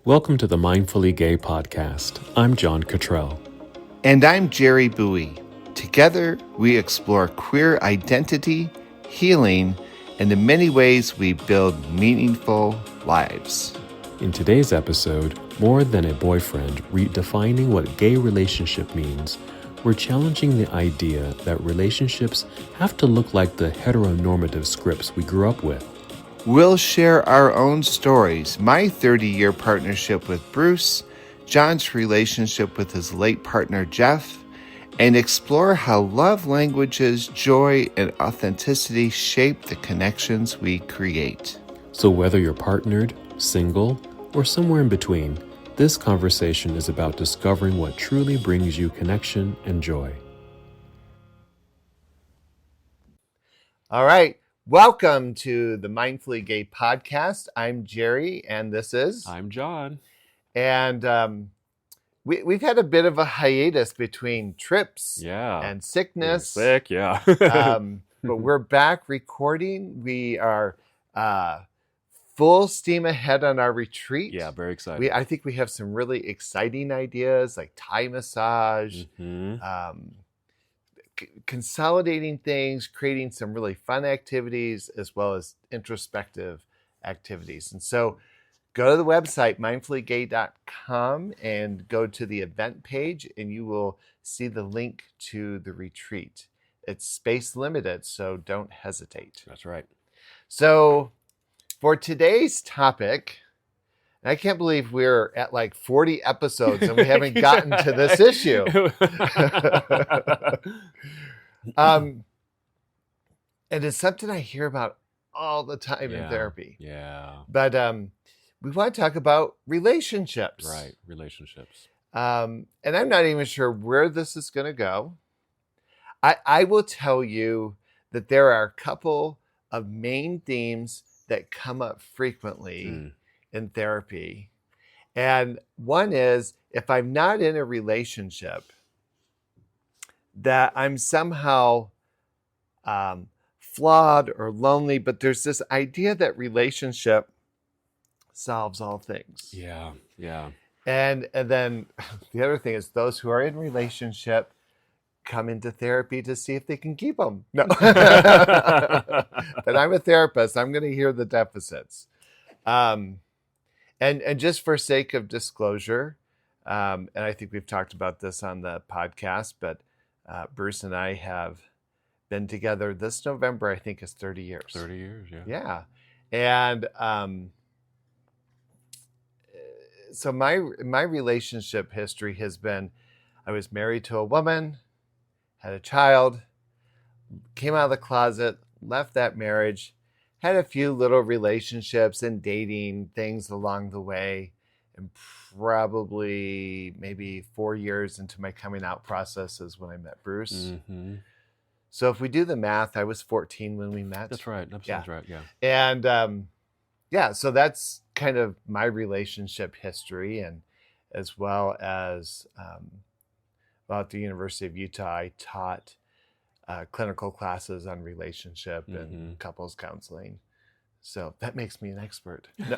Welcome to the Mindfully Gay podcast. I'm John Cottrell. And I'm Jerry Buie. Together, we explore queer identity, healing, and the many ways we build meaningful lives. In today's episode, More Than a Boyfriend, Redefining What Gay Relationship Means, we're challenging the idea that relationships have to look like the heteronormative scripts we grew up with. We'll share our own stories, my 30-year partnership with Bruce, John's relationship with his late partner Jeff, and explore how love languages, joy, and authenticity shape the connections we create. So whether you're partnered, single, or somewhere in between, this conversation is about discovering what truly brings you connection and joy. All right. Welcome to the Mindfully Gay podcast. I'm Jerry, and this is... I'm John. And we've had a bit of a hiatus between trips and sickness. Sick, yeah. But we're back recording. We are full steam ahead on our retreat. Yeah, very excited. I think we have some really exciting ideas like Thai massage, consolidating things, creating some really fun activities, as well as introspective activities. And so go to the website, mindfullygay.com, and go to the event page, and you will see the link to the retreat. It's space limited, so don't hesitate. That's right. So for today's topic, and I can't believe we're at like 40 episodes and we haven't gotten to this issue. And it's something I hear about all the time in therapy. Yeah. But we want to talk about relationships. Right, relationships. And I'm not even sure where this is going to go. I will tell you that there are a couple of main themes that come up frequently in therapy. And one is, if I'm not in a relationship, that I'm somehow flawed or lonely, but there's this idea that relationship solves all things. Yeah, yeah. And then the other thing is, those who are in relationship come into therapy to see if they can keep them. No. But I'm a therapist. I'm going to hear the deficits. And just for sake of disclosure, and I think we've talked about this on the podcast, but Bruce and I have been together this November, I think is 30 years. 30 years, yeah. Yeah. And so my relationship history has been, I was married to a woman, had a child, came out of the closet, left that marriage, had a few little relationships and dating things along the way, and probably maybe 4 years into my coming out process is when I met Bruce. Mm-hmm. So if we do the math, I was 14 when we met. That's right. That sounds right, yeah. And so that's kind of my relationship history, and as well as at the University of Utah, I taught clinical classes on relationship and couples counseling. So that makes me an expert. No.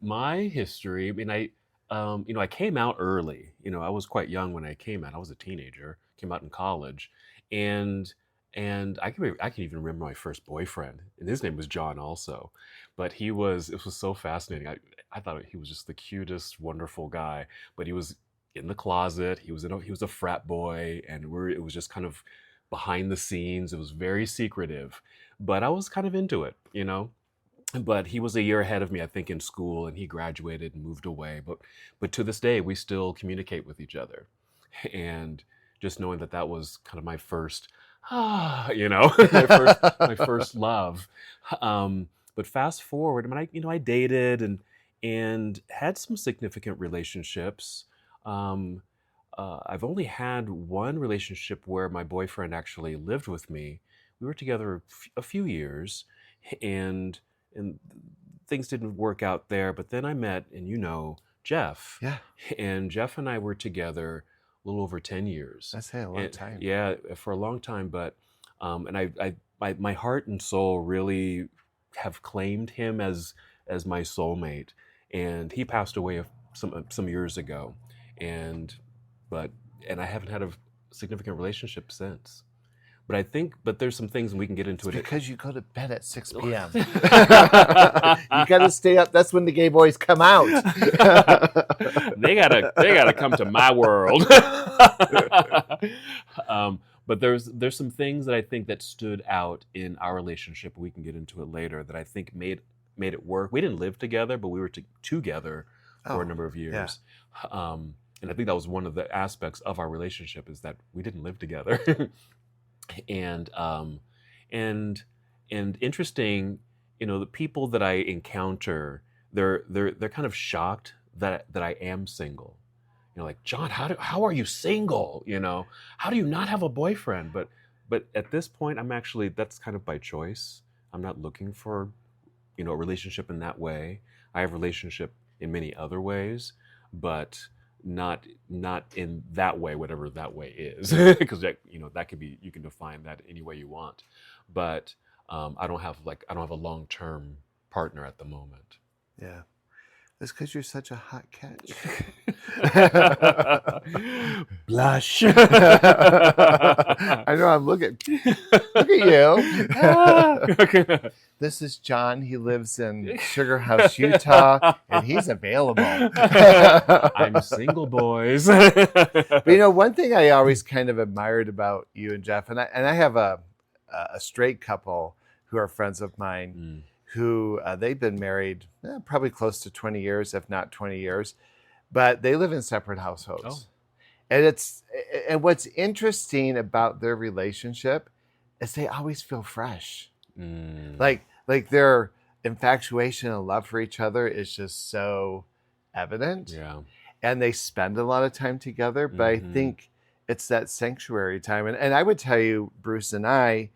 My history, I mean, I came out early. I was quite young when I came out. I was a teenager, came out in college, and I can even remember my first boyfriend, and his name was John also. But it was so fascinating. I thought he was just the cutest, wonderful guy. But he was in the closet. He was a frat boy, and it was just kind of behind the scenes. It was very secretive, but I was kind of into it, But he was a year ahead of me, I think, in school, and he graduated and moved away. But to this day, we still communicate with each other, and just knowing that was kind of my first, my first love. But fast forward, I mean, I dated and had some significant relationships. I've only had one relationship where my boyfriend actually lived with me. We were together a few years, and things didn't work out there. But then I met, and Jeff. Yeah. And Jeff and I were together a little over 10 years. That's a long time. Yeah, for a long time. But and my heart and soul really have claimed him as my soulmate, and he passed away some years ago, and but and I haven't had a significant relationship since. But there's some things, and we can get It's into it. because you go to bed at 6 p.m. You got to stay up. That's when the gay boys come out. They gotta come to my world. But there's some things that I think that stood out in our relationship. We can get into it later. That I think made it work. We didn't live together, but we were together for a number of years. Yeah. And I think that was one of the aspects of our relationship, is that we didn't live together. and and interesting, the people that I encounter, they're kind of shocked that I am single. Like, John, how are you single? How do you not have a boyfriend? But at this point, that's kind of by choice. I'm not looking for a relationship in that way. I have a relationship in many other ways, but not in that way, whatever that way is, because that could be, you can define that any way you want. But I don't have a long-term partner at the moment. Yeah. It's because you're such a hot catch. Blush. I know. Look at you. This is John. He lives in Sugar House, Utah, and he's available. I'm single, boys. But one thing I always kind of admired about you and Jeff, and I have a straight couple who are friends of mine. Who they've been married probably close to 20 years, if not 20 years, but they live in separate households. Oh. And what's interesting about their relationship is they always feel fresh. Like their infatuation and love for each other is just so evident. Yeah. And they spend a lot of time together, but I think it's that sanctuary time. And I would tell you, Bruce and I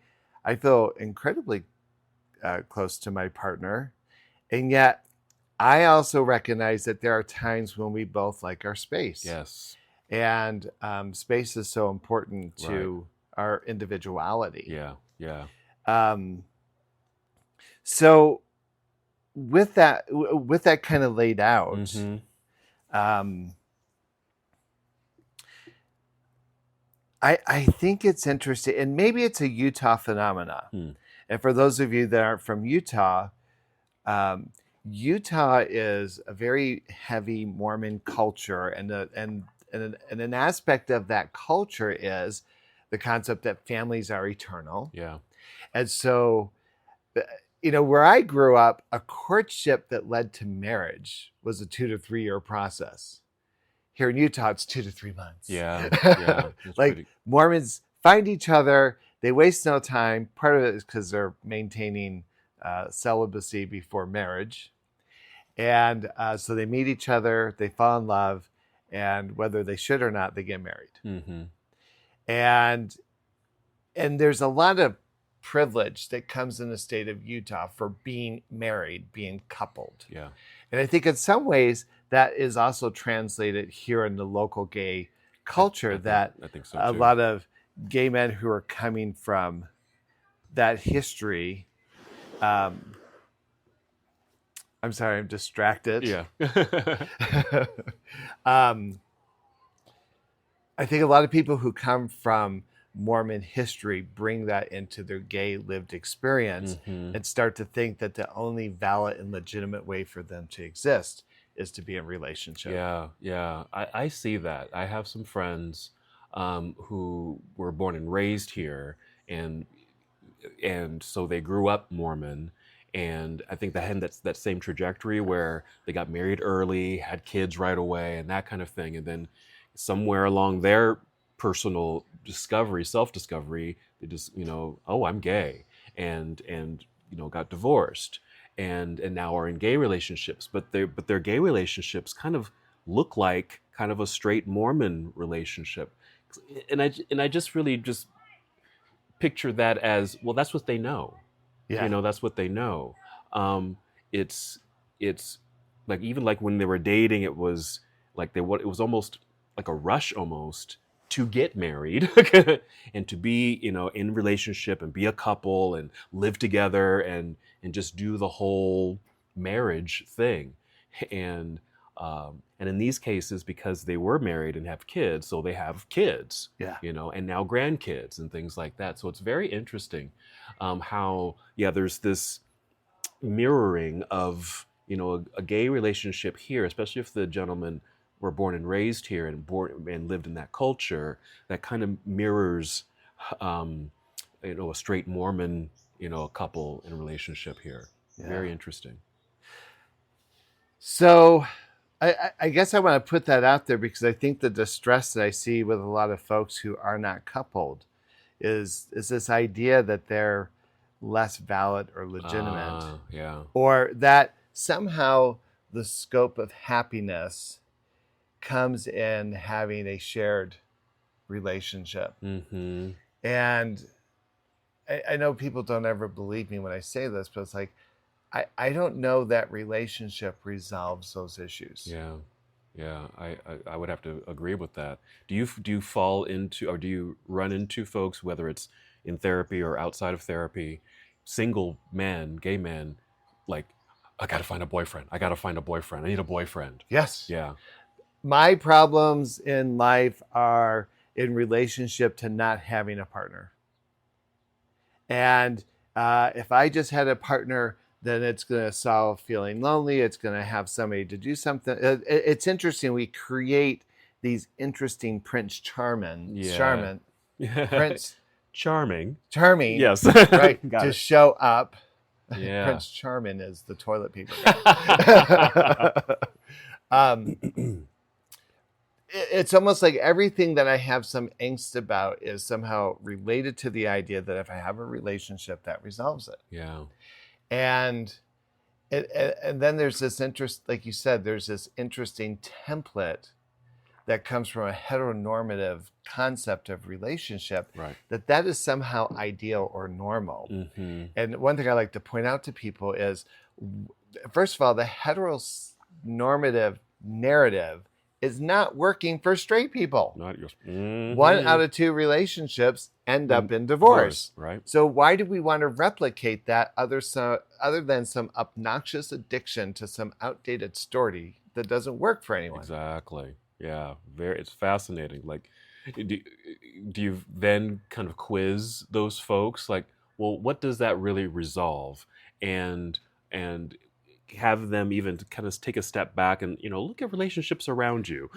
feel incredibly close to my partner, and yet I also recognize that there are times when we both like our space. Yes. And space is so important to our individuality. Yeah. So with that kind of laid out, I think it's interesting, and maybe it's a Utah phenomena. And for those of you that aren't from Utah, Utah is a very heavy Mormon culture, and an aspect of that culture is the concept that families are eternal. Yeah. And so, where I grew up, a courtship that led to marriage was a 2 to 3 year process. Here in Utah, it's 2 to 3 months. Yeah. Mormons find each other. They waste no time. Part of it is because they're maintaining celibacy before marriage. And so they meet each other, they fall in love, and whether they should or not, they get married. And there's a lot of privilege that comes in the state of Utah for being married, being coupled. Yeah. And I think in some ways that is also translated here in the local gay culture, I think so too. A lot of gay men who are coming from that history. I'm sorry, I'm distracted. Yeah. I think a lot of people who come from Mormon history bring that into their gay lived experience and start to think that the only valid and legitimate way for them to exist is to be in relationship. Yeah. I see that. I have some friends who were born and raised here, and so they grew up Mormon, and I think they had that same trajectory where they got married early, had kids right away, and that kind of thing, and then somewhere along their personal self-discovery, they just, oh, I'm gay, and got divorced, and now are in gay relationships, but their gay relationships kind of look like kind of a straight Mormon relationship. And I just really just picture that as, well, that's what they know. Yeah. That's what they know. It's like, even like when they were dating, it was like it was almost like a rush almost to get married and to be, in relationship and be a couple and live together and just do the whole marriage thing. And and in these cases, because they were married and have kids, so they have kids, Yeah. and now grandkids and things like that. So it's very interesting how, yeah, there's this mirroring of, a gay relationship here, especially if the gentlemen were born and raised here and lived in that culture, that kind of mirrors, a straight Mormon, couple in a relationship here. Yeah. Very interesting. So I guess I want to put that out there because I think the distress that I see with a lot of folks who are not coupled is this idea that they're less valid or legitimate, Yeah. or that somehow the scope of happiness comes in having a shared relationship. Mm-hmm. And I know people don't ever believe me when I say this, but it's like, I don't know that relationship resolves those issues. Yeah, I would have to agree with that. Do you fall into, or do you run into folks, whether it's in therapy or outside of therapy, single men, gay men, like, I gotta find a boyfriend. I need a boyfriend. Yes. Yeah. My problems in life are in relationship to not having a partner. And if I just had a partner, then it's going to solve feeling lonely. It's going to have somebody to do something. It's interesting. We create these interesting Prince Charming, Prince Charming. Yes, right, to show up. Yeah. Prince Charming is the toilet paper. It's almost like everything that I have some angst about is somehow related to the idea that if I have a relationship, that resolves it. Yeah. And then there's this interest, like you said, there's this interesting template that comes from a heteronormative concept of relationship, right, that is somehow ideal or normal. Mm-hmm. And one thing I like to point out to people is, first of all, the heteronormative narrative is not working for straight people. Not yours. Mm-hmm. 1 out of 2 relationships end up in divorce. Right. So why do we want to replicate that other than some obnoxious addiction to some outdated story that doesn't work for anyone? Exactly. Yeah. It's fascinating. Like, do you then kind of quiz those folks? Like, well, what does that really resolve? And have them even kind of take a step back and, look at relationships around you.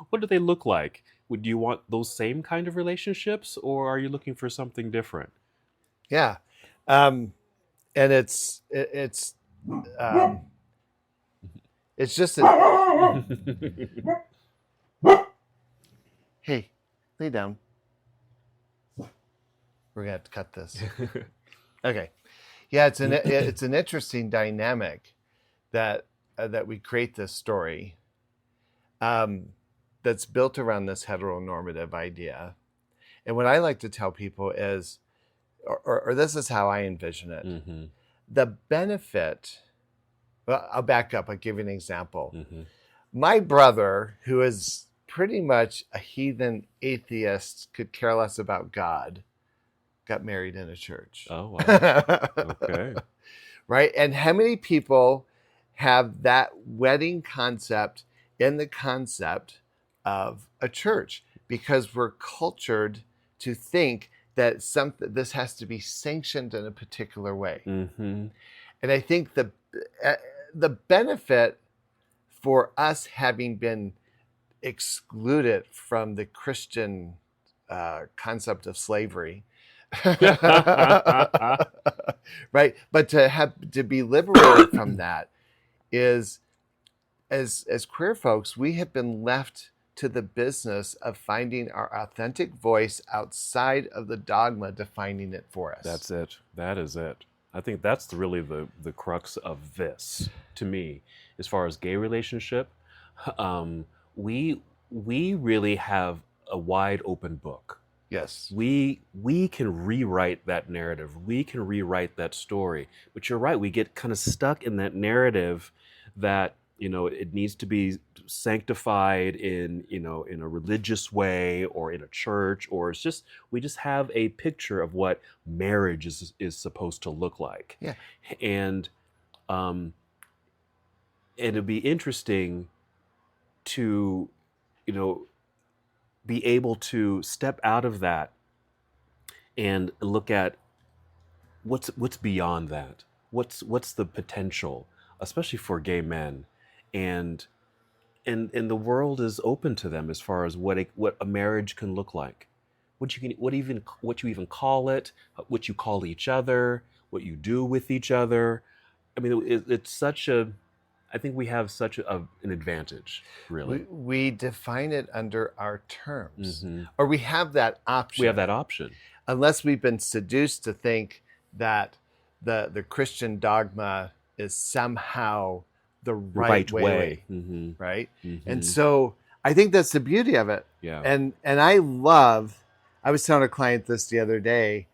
What do they look like? Would you want those same kind of relationships, or are you looking for something different? Yeah. And it's just hey, lay down. We're gonna have to cut this. Okay. Yeah, it's an interesting dynamic that we create this story that's built around this heteronormative idea. And what I like to tell people is, or this is how I envision it, Mm-hmm. the benefit. Well, I'll back up. I'll give you an example. Mm-hmm. My brother, who is pretty much a heathen atheist, could care less about God, got married in a church. Oh, wow. Okay. Right? And how many people have that wedding concept in the concept of a church? Because we're cultured to think that this has to be sanctioned in a particular way. Mm-hmm. And I think the benefit for us having been excluded from the Christian concept of slavery, right? But to be liberated from that is, as queer folks, we have been left to the business of finding our authentic voice outside of the dogma defining it for us. That's it. That is it. I think that's really the crux of this, to me, as far as gay relationship. We really have a wide open book. Yes. We can rewrite that narrative. We can rewrite that story. But you're right, we get kind of stuck in that narrative that, it needs to be sanctified in, in a religious way or in a church, or it's just we just have a picture of what marriage is supposed to look like. Yeah. And um, it'd be interesting to, you know, be able to step out of that and look at what's beyond that. What's the potential, especially for gay men, and and the world is open to them as far as what a marriage can look like, what you even call it, what you call each other, what you do with each other. I mean, it's such a. I think we have such an advantage, really. We define it under our terms, Hmm. or we have that We have option, that option. unless we've been seduced to think that the Christian dogma is somehow the right Right way, way. Hmm. right? And Hmm. so I think that's the beauty of it. Yeah. And I was telling a client this the other day,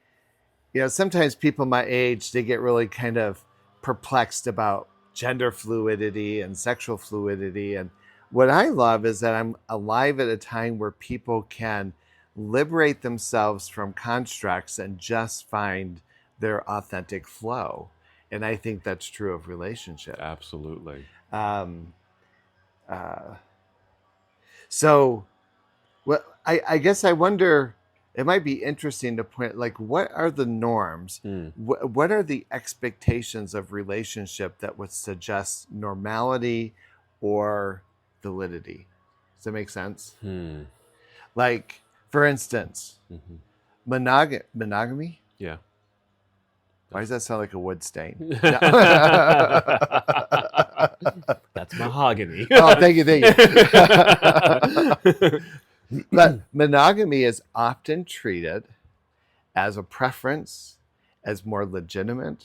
sometimes people my age, they get really kind of perplexed about gender fluidity and sexual fluidity. And what I love is that I'm alive at a time where people can liberate themselves from constructs and just find their authentic flow. And I think that's true of relationship. Absolutely. Um, uh, so, well, I guess I wonder, it might be interesting to point, like, what are the norms? Hmm. What are the expectations of relationship that would suggest normality or validity? Does that make sense? Hmm. Like, for instance, Hmm. monogamy? Yeah. Why does that sound like a wood stain? No. That's mahogany. Oh, thank you, thank you. But monogamy is often treated as a preference, as more legitimate,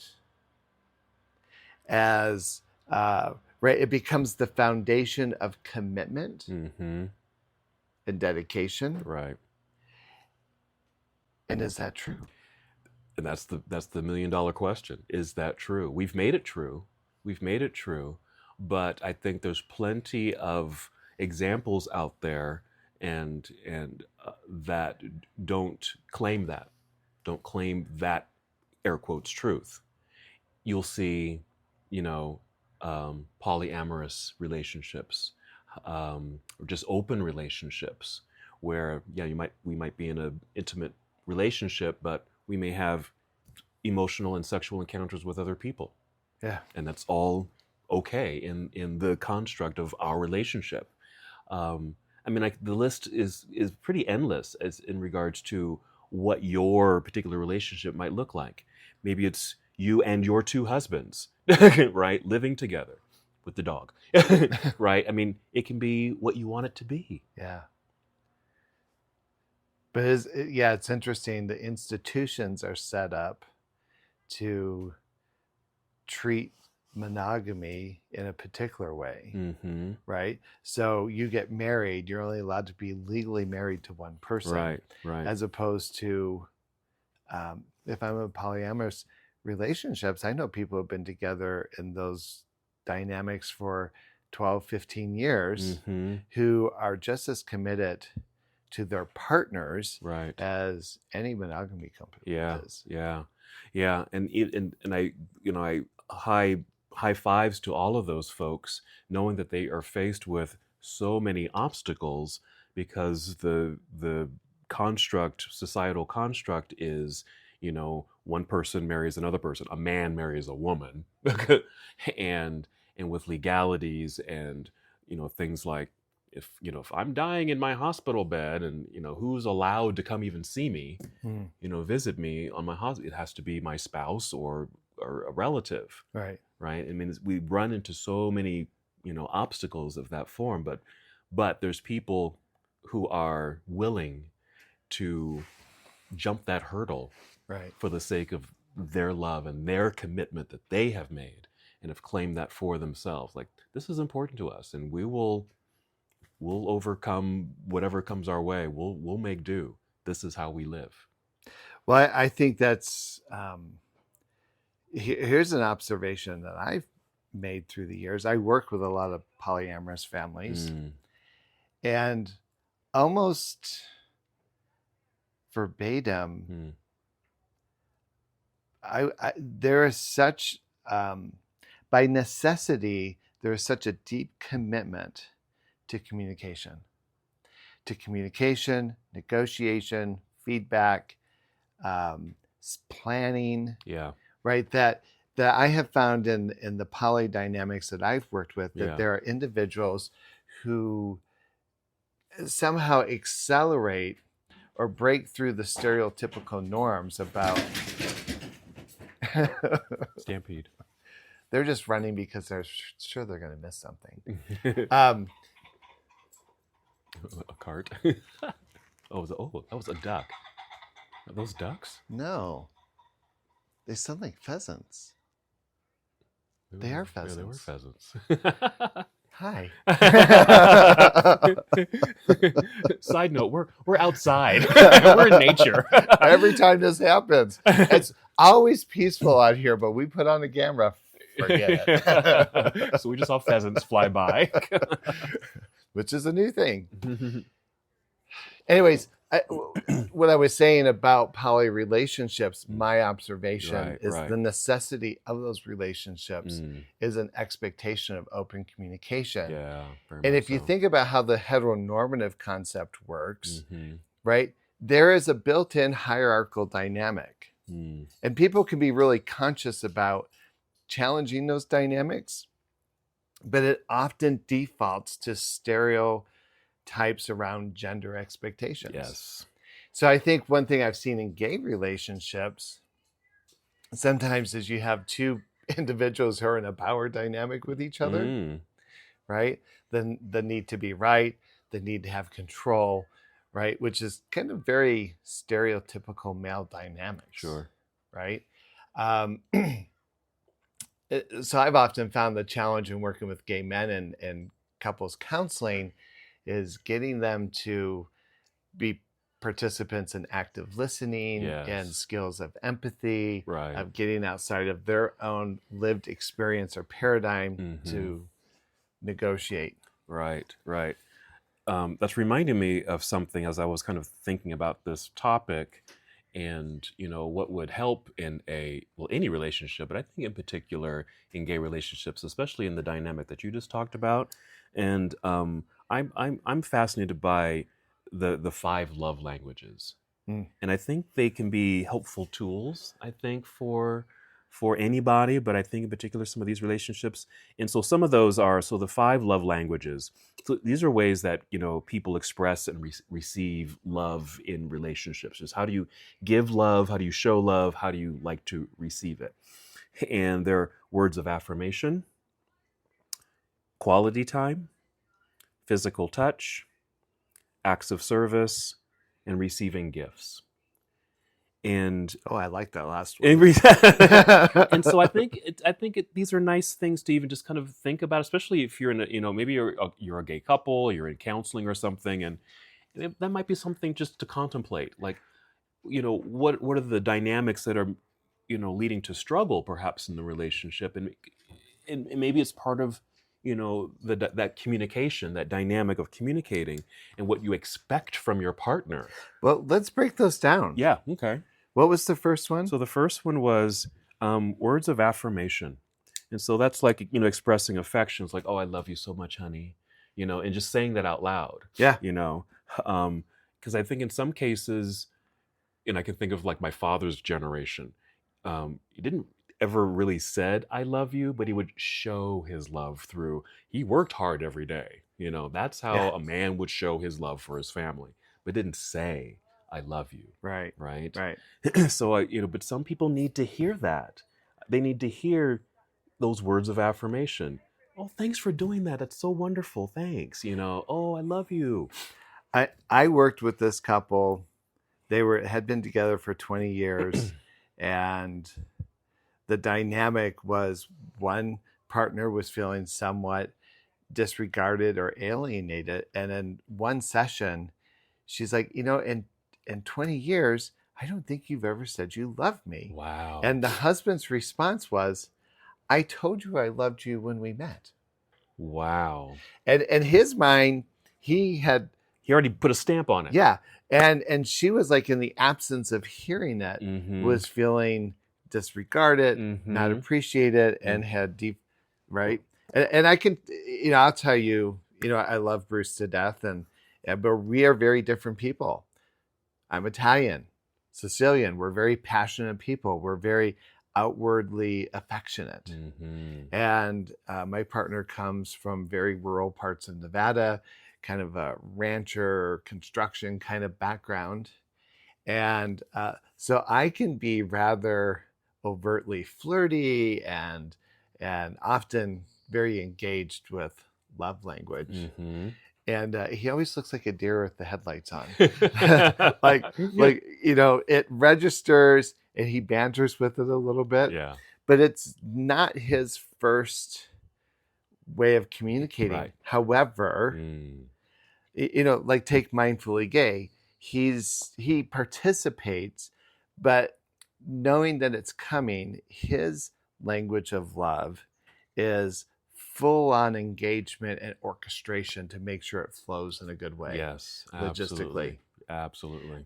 as right. It becomes the foundation of commitment Hmm. and dedication. Right. And is that true? And that's the $1 million question. Is that true? We've made it true. We've made it true. But I think there's plenty of examples out there and that don't claim that. Don't claim that air quotes truth. You'll see, polyamorous relationships, or just open relationships, where we might be in an intimate relationship, but we may have emotional and sexual encounters with other people, Yeah. and that's all okay in the construct of our relationship. I mean, like, the list is pretty endless as in regards to what your particular relationship might look like. Maybe it's you and your two husbands, right, living together with the dog, right? I mean, it can be what you want it to be. Yeah. But it's interesting. The institutions are set up to treat monogamy in a particular way, Mm-hmm. right? So you get married, you're only allowed to be legally married to one person, Right, right. as opposed to if I'm in polyamorous relationships, I know people have been together in those dynamics for 12, 15 years Mm-hmm. who are just as committed to their partners Right. as any monogamy company Yeah, is. yeah, yeah, and I high fives to all of those folks, knowing that they are faced with so many obstacles because the societal construct is, one person marries another person, a man marries a woman, and with legalities and things like, if I'm dying in my hospital bed, and who's allowed to come even see me, Hmm. visit me on my hospital, it has to be my spouse or a relative, Right. right? I mean, we run into so many obstacles of that form, but there's people who are willing to jump that hurdle Right. for the sake of their love and their commitment that they have made, and have claimed that for themselves. Like, this is important to us, and we'll overcome whatever comes our way. We'll make do. This is how we live. Well, I think that's here's an observation that I've made through the years. I work with a lot of polyamorous families, and almost verbatim, there is such, by necessity, there is such a deep commitment to communication, negotiation, feedback, planning. Yeah. Right. That I have found in the poly dynamics that I've worked with, that Yeah. there are individuals who somehow accelerate or break through the stereotypical norms about Stampede. they're just running because they're sure they're going to miss something. A cart. That was a duck. Are those ducks? No, they sound like pheasants. They are pheasants. Yeah, they were pheasants. Hi. Side note, we're outside. We're in nature. Every time this happens, it's always peaceful out here, but we put on the camera, forget it. So we just saw pheasants fly by. Which is a new thing. Anyways, what I was saying about poly relationships, my observation is the necessity of those relationships is an expectation of open communication. Yeah, and if you think about how the heteronormative concept works, right, there is a built-in hierarchical dynamic. And people can be really conscious about challenging those dynamics, but it often defaults to stereotypes around gender expectations. Yes. So I think one thing I've seen in gay relationships sometimes is you have two individuals who are in a power dynamic with each other, right? The need to be right, the need to have control, right? Which is kind of very stereotypical male dynamics. Sure. Right? So I've often found the challenge in working with gay men and couples counseling is getting them to be participants in active listening and skills of empathy, of getting outside of their own lived experience or paradigm to negotiate. Right. That's reminding me of something as I was kind of thinking about this topic, and what would help in any relationship, but I think in particular in gay relationships, especially in the dynamic that you just talked about. And I'm fascinated by the 5 love languages, and I think they can be helpful tools, I think, for anybody, but I think in particular some of these relationships. And so some of those are, the 5 love languages. So these are ways that people express and receive love in relationships. Just how do you give love? How do you show love? How do you like to receive it? And they're words of affirmation, quality time, physical touch, acts of service, and receiving gifts. And I like that last one. And so I think these are nice things to even just kind of think about, especially if you're in maybe you're a gay couple, you're in counseling or something, and that might be something just to contemplate. Like, what are the dynamics that are leading to struggle perhaps in the relationship, and maybe it's part of that communication, that dynamic of communicating, and what you expect from your partner. Well, let's break those down. Yeah. Okay. What was the first one? So the first one was words of affirmation. And so that's like, expressing affections, like, oh, I love you so much, honey, and just saying that out loud. Yeah. Because I think in some cases, and I can think of like my father's generation, he didn't ever really said, I love you, but he would show his love through, he worked hard every day. That's how a man would show his love for his family, but didn't say, I love you. Right. So, but some people need to hear that. They need to hear those words of affirmation. Oh, thanks for doing that. That's so wonderful. Thanks. Oh, I love you. I worked with this couple. They had been together for 20 years, and the dynamic was one partner was feeling somewhat disregarded or alienated. And in one session, she's like, in 20 years, I don't think you've ever said you love me. Wow. And the husband's response was, I told you I loved you when we met. Wow. And in his mind, he had, He already put a stamp on it. yeah. And she was like, in the absence of hearing it, Mm-hmm. was feeling disregarded, not Mm-hmm. appreciated, and had deep, right? And I can, I'll tell you, I love Bruce to death, but we are very different people. I'm Italian, Sicilian. We're very passionate people. We're very outwardly affectionate. Mm-hmm. And my partner comes from very rural parts of Nevada, kind of a rancher construction kind of background. And so I can be rather overtly flirty and often very engaged with love language. Mm-hmm. And he always looks like a deer with the headlights on. like it registers, and he banters with it a little bit. Yeah. But it's not his first way of communicating. Right. However, like take Mindfully Gay. He participates, but knowing that it's coming, his language of love is full on engagement and orchestration to make sure it flows in a good way. Yes, logistically. Absolutely.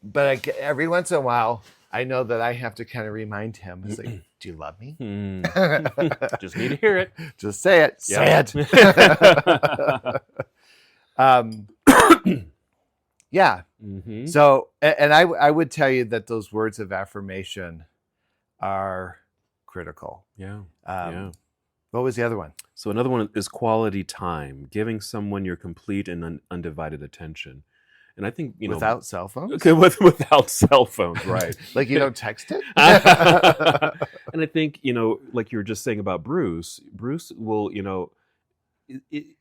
But every once in a while, I know that I have to kind of remind him. It's like, do you love me? Just need to hear it. Just say it. Yep. Say it. Yeah. Mm-hmm. So, and I would tell you that those words of affirmation are critical. Yeah. What was the other one? So another one is quality time, giving someone your complete and undivided attention. And I think, without cell phones? Okay, without cell phones, right. Like you don't text it? And I think, like you were just saying about Bruce will,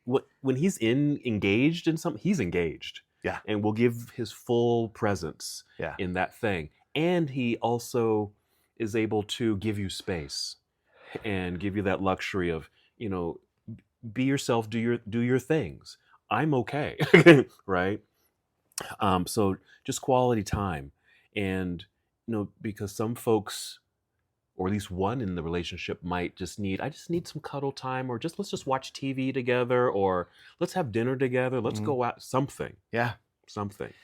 when he's engaged in something, he's engaged. Yeah. And will give his full presence in that thing. And he also is able to give you space and give you that luxury of, be yourself, do your things. I'm okay. Right. So just quality time. And, because some folks, or at least one in the relationship, might just need some cuddle time, or let's just watch TV together, or let's have dinner together. Let's go out, something. Yeah. Something.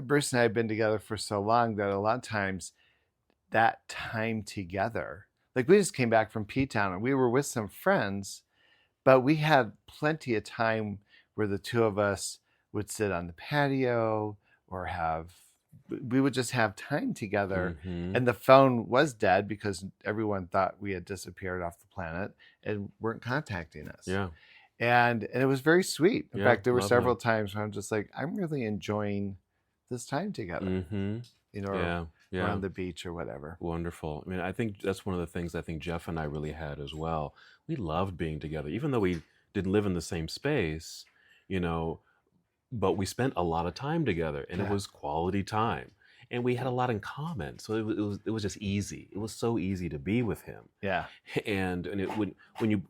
Bruce and I have been together for so long that a lot of times that time together, like we just came back from P-Town and we were with some friends, but we had plenty of time where the two of us would sit on the patio or we would just have time together. Mm-hmm. And the phone was dead because everyone thought we had disappeared off the planet and weren't contacting us. Yeah. And it was very sweet. In fact, there were lovely. several times where I'm just like, I'm really enjoying this time together. Mm-hmm. Around the beach or whatever. Wonderful. I mean, I think that's one of the things I think Jeff and I really had as well. We loved being together, even though we didn't live in the same space, but we spent a lot of time together, and it was quality time, and we had a lot in common. So it was just easy. It was so easy to be with him. Yeah. And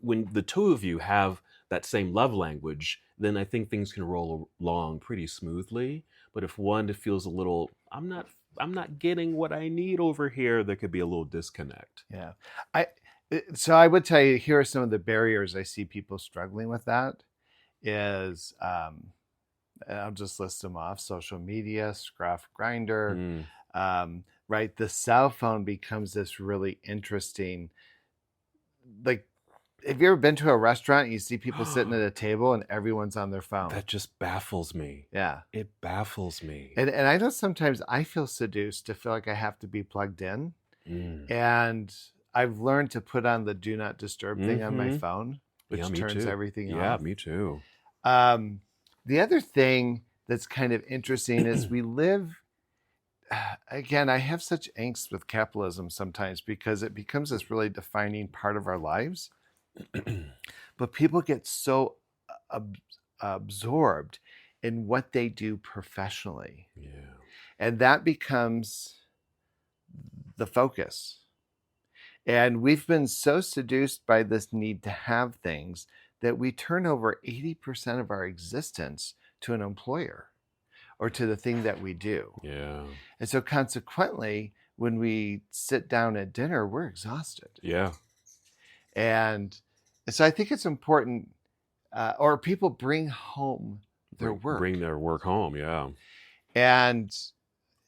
when the two of you have that same love language, then I think things can roll along pretty smoothly. But if one feels a little, I'm not getting what I need over here, there could be a little disconnect. Yeah. So I would tell you, here are some of the barriers I see people struggling with. That is, I'll just list them off: social media, Scruff, Grinder, right? The cell phone becomes this really interesting, like, have you ever been to a restaurant and you see people sitting at a table and everyone's on their phone? That just baffles me. Yeah. It baffles me. And I know sometimes I feel seduced to feel like I have to be plugged in. And I've learned to put on the do not disturb thing on my phone, which turns everything off. Yeah, me too. The other thing that's kind of interesting is we live, again, I have such angst with capitalism sometimes because it becomes this really defining part of our lives. But people get so absorbed in what they do professionally. Yeah. And that becomes the focus. And we've been so seduced by this need to have things that we turn over 80% of our existence to an employer or to the thing that we do. Yeah. And so consequently, when we sit down at dinner, we're exhausted. Yeah. And so I think it's important, or people bring home their work. Bring their work home. Yeah. And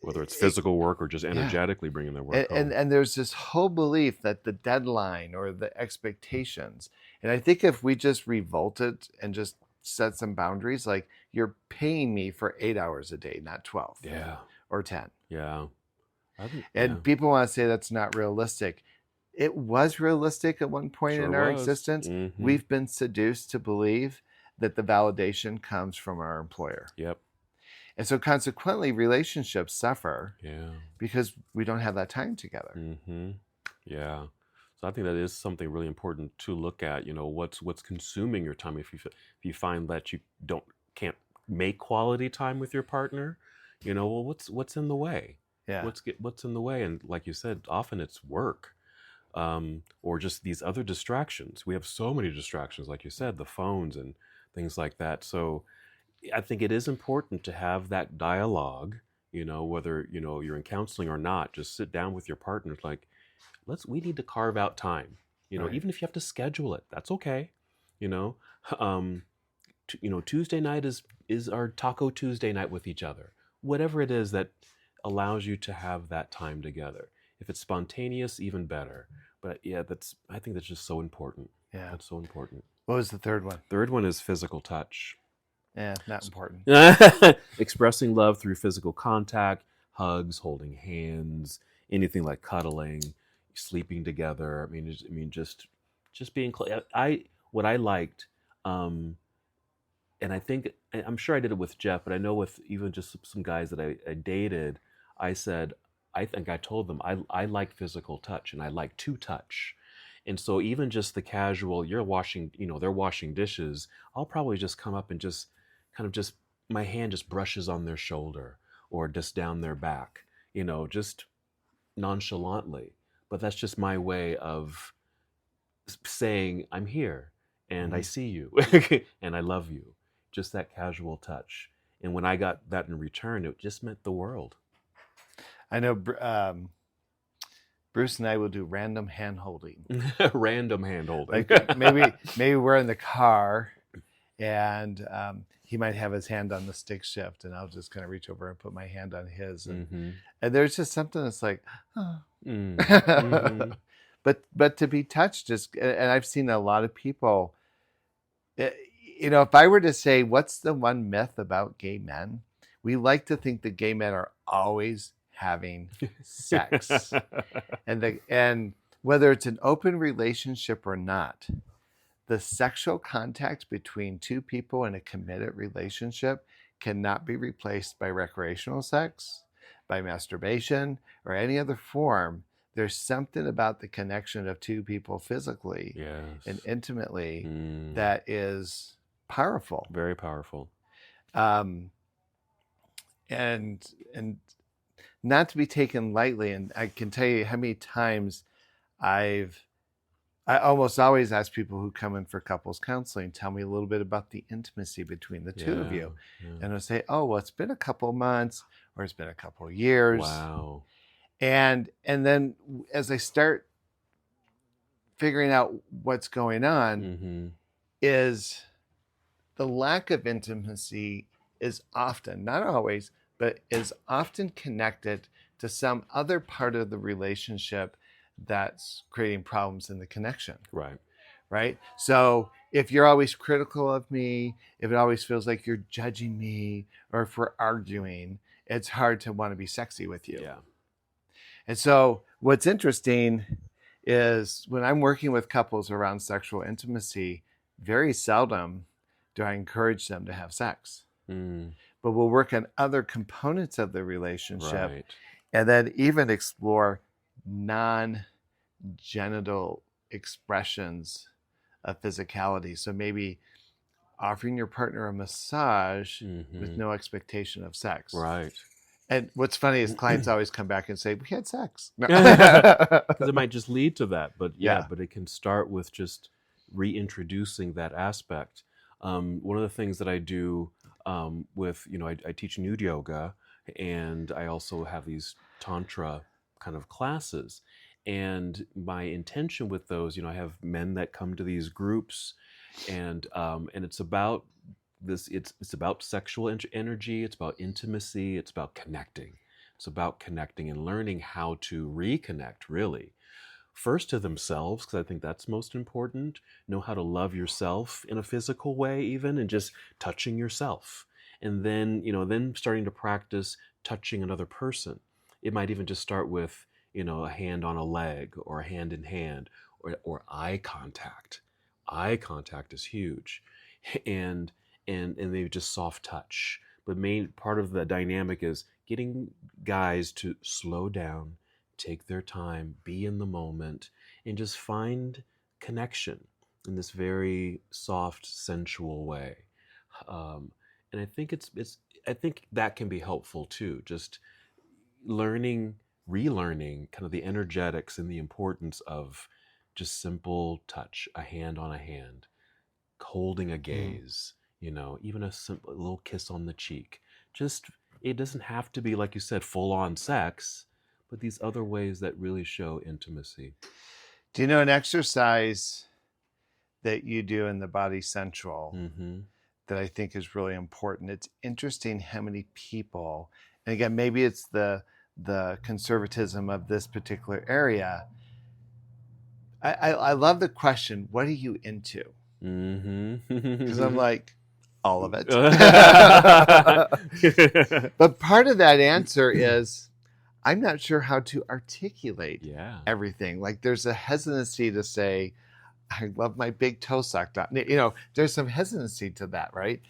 Whether it's physical work or just yeah. energetically bringing their work home. And there's this whole belief that the deadline or the expectations, and I think if we just revolted and just set some boundaries, like, you're paying me for 8 hours a day, not 12 Yeah. or 10. Yeah. And people want to say that's not realistic. It was realistic at one point Sure in our was. existence. Mm-hmm. We've been seduced to believe that the validation comes from our employer. Yep. And so consequently, relationships suffer Yeah. because we don't have that time together. Mm-hmm. Yeah. So I think that is something really important to look at. You know, what's consuming your time. If you find that you can't make quality time with your partner, you know, well, what's in the way? Yeah. What's in the way? And like you said, often it's work, or just these other distractions. We have so many distractions, like you said, the phones and things like that. So I think it is important to have that dialogue, you know, whether, you know, you're in counseling or not, just sit down with your partner. Like, we need to carve out time, you know, Right. even if you have to schedule it, that's okay. You know, Tuesday night is our Taco Tuesday night with each other, whatever it is that allows you to have that time together. If it's spontaneous, even better. But yeah, I think that's just so important. Yeah. That's so important. What was the third one? Third one is physical touch. Yeah, not important. Expressing love through physical contact, hugs, holding hands, anything like cuddling, sleeping together. I mean, just being close. What I liked, and I'm sure I did it with Jeff, but I know with even just some guys that I dated, I said, I think I told them I like physical touch and I like to touch. And so even just the casual, they're washing dishes, I'll probably just come up and just kind of just, my hand just brushes on their shoulder or just down their back, you know, just nonchalantly. But that's just my way of saying, I'm here and I see you and I love you. Just that casual touch. And when I got that in return, it just meant the world. I know Bruce and I will do random hand holding. Random hand holding. Like maybe we're in the car and he might have his hand on the stick shift and I'll just kind of reach over and put my hand on his. And there's just something that's like, oh. Mm-hmm. But to be touched is, and I've seen a lot of people, you know, if I were to say, what's the one myth about gay men? We like to think that gay men are always having sex. and whether it's an open relationship or not, the sexual contact between two people in a committed relationship cannot be replaced by recreational sex, by masturbation, or any other form. There's something about the connection of two people physically and intimately that is powerful. Very powerful. And not to be taken lightly. And I can tell you how many times I almost always ask people who come in for couples counseling, tell me a little bit about the intimacy between the two of you. Yeah. And I'll say, oh, well, it's been a couple months or it's been a couple of years. Wow. And then as I start figuring out what's going on, is the lack of intimacy is often, not always, but is often connected to some other part of the relationship that's creating problems in the connection. Right. So if you're always critical of me, if it always feels like you're judging me, or if we're arguing, it's hard to want to be sexy with you. Yeah. And so what's interesting is when I'm working with couples around sexual intimacy, very seldom do I encourage them to have sex. But we'll work on other components of the relationship and then even explore non-genital expressions of physicality. So maybe offering your partner a massage with no expectation of sex. Right. And what's funny is clients always come back and say, we had sex. Because it might just lead to that. But but it can start with just reintroducing that aspect. One of the things that I do with, I teach nude yoga, and I also have these tantra kind of classes. And my intention with those, I have men that come to these groups, and it's about this. It's about sexual energy. It's about intimacy. It's about connecting. It's about connecting and learning how to reconnect, really, first to themselves, because I think that's most important. Know how to love yourself in a physical way, even, and just touching yourself. And then, then starting to practice touching another person. It might even just start with, a hand on a leg, or a hand in hand, or eye contact. Eye contact is huge. And and they just soft touch. But main part of the dynamic is getting guys to slow down, take their time, be in the moment, and just find connection in this very soft, sensual way. Um, and I think I think that can be helpful too. Just learning, relearning kind of the energetics and the importance of just simple touch, a hand on a hand, holding a Mm. gaze, even a simple little kiss on the cheek. Just, it doesn't have to be, like you said, full on sex, but these other ways that really show intimacy. Do you know an exercise that you do in the Body Central Mm-hmm. that I think is really important? It's interesting how many people, and again, maybe it's the conservatism of this particular area. I love the question, what are you into? Because I'm Mm-hmm. like, all of it. But part of that answer is I'm not sure how to articulate Yeah. everything. Like there's a hesitancy to say, I love my big toe sucked on. There's some hesitancy to that, right?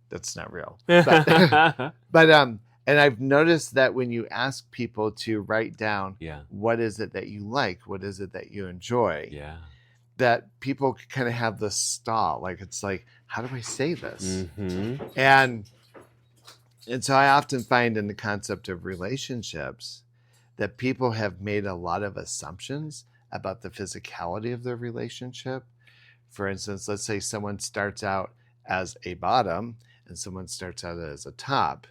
That's not real. But and I've noticed that when you ask people to write down Yeah. what is it that you like, what is it that you enjoy, Yeah. that people kind of have this stall. Like it's like, how do I say this? Mm-hmm. And so I often find in the concept of relationships that people have made a lot of assumptions about the physicality of their relationship. For instance, let's say someone starts out as a bottom and someone starts out as a top,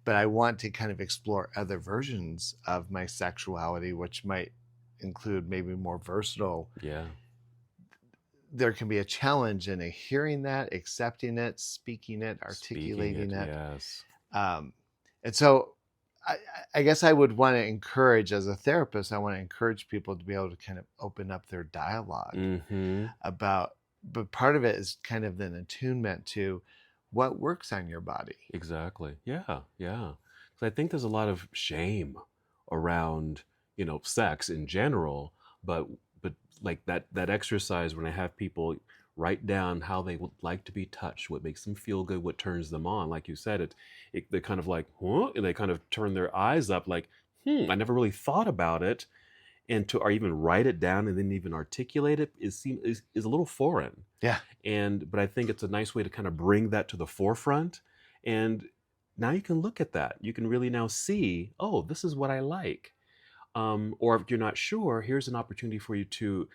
but I want to kind of explore other versions of my sexuality, which might include maybe more versatile. Yeah. There can be a challenge in hearing that, accepting it, speaking it, Speaking articulating it. it. Yes. Um, and so I guess I would want to encourage, as a therapist, I want to encourage people to be able to kind of open up their dialogue Mm-hmm. about, but part of it is kind of an attunement to what works on your body. Exactly. Yeah. Yeah. So I think there's a lot of shame around, sex in general, but but like that exercise when I have people write down how they would like to be touched, what makes them feel good, what turns them on. Like you said, they kind of like, huh? And they kind of turn their eyes up like, I never really thought about it. And to, or even write it down and then even articulate it is a little foreign. Yeah. But I think it's a nice way to kind of bring that to the forefront. And now you can look at that. You can really now see, oh, this is what I like. Or if you're not sure, here's an opportunity for you to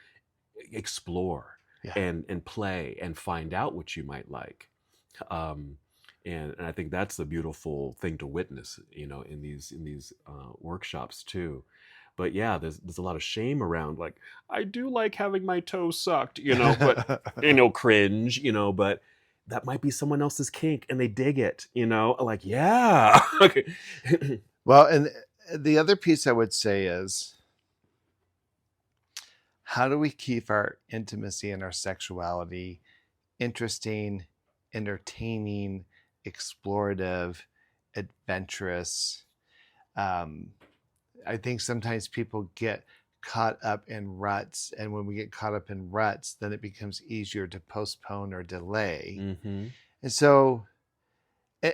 explore Yeah. and play and find out what you might like. Um, and I think that's the beautiful thing to witness, in these workshops too. But yeah, there's a lot of shame around. Like, I do like having my toes sucked, but cringe, but that might be someone else's kink and they dig it, like, yeah. Okay. Well, and the other piece I would say is, how do we keep our intimacy and our sexuality interesting, entertaining, explorative, adventurous? I think sometimes people get caught up in ruts, and when we get caught up in ruts, then it becomes easier to postpone or delay. Mm-hmm. And so,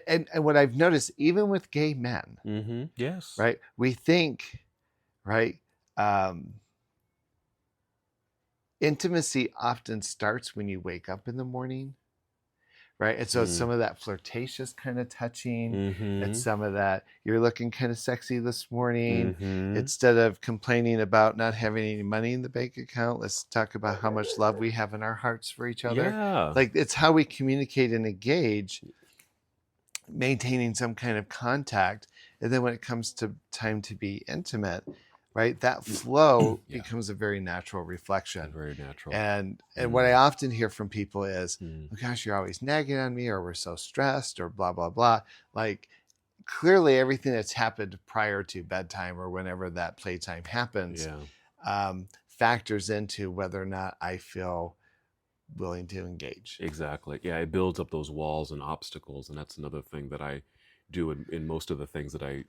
and what I've noticed, even with gay men, Mm-hmm. Yes. right, we think, right, intimacy often starts when you wake up in the morning, right? And so it's some of that flirtatious kind of touching. Mm-hmm. It's some of that, you're looking kind of sexy this morning. Mm-hmm. Instead of complaining about not having any money in the bank account, let's talk about how much love we have in our hearts for each other. Yeah. Like, it's how we communicate and engage, maintaining some kind of contact. And then when it comes to time to be intimate, right? That flow Yeah, becomes a very natural reflection. very natural. And what I Mm, often hear from people is, mm, oh gosh, you're always nagging on me, or we're so stressed, or blah, blah, blah. Like, clearly everything that's happened prior to bedtime or whenever that playtime happens yeah, factors into whether or not I feel willing to engage. exactly. Yeah, it builds up those walls and obstacles, and that's another thing that I do in most of the things that I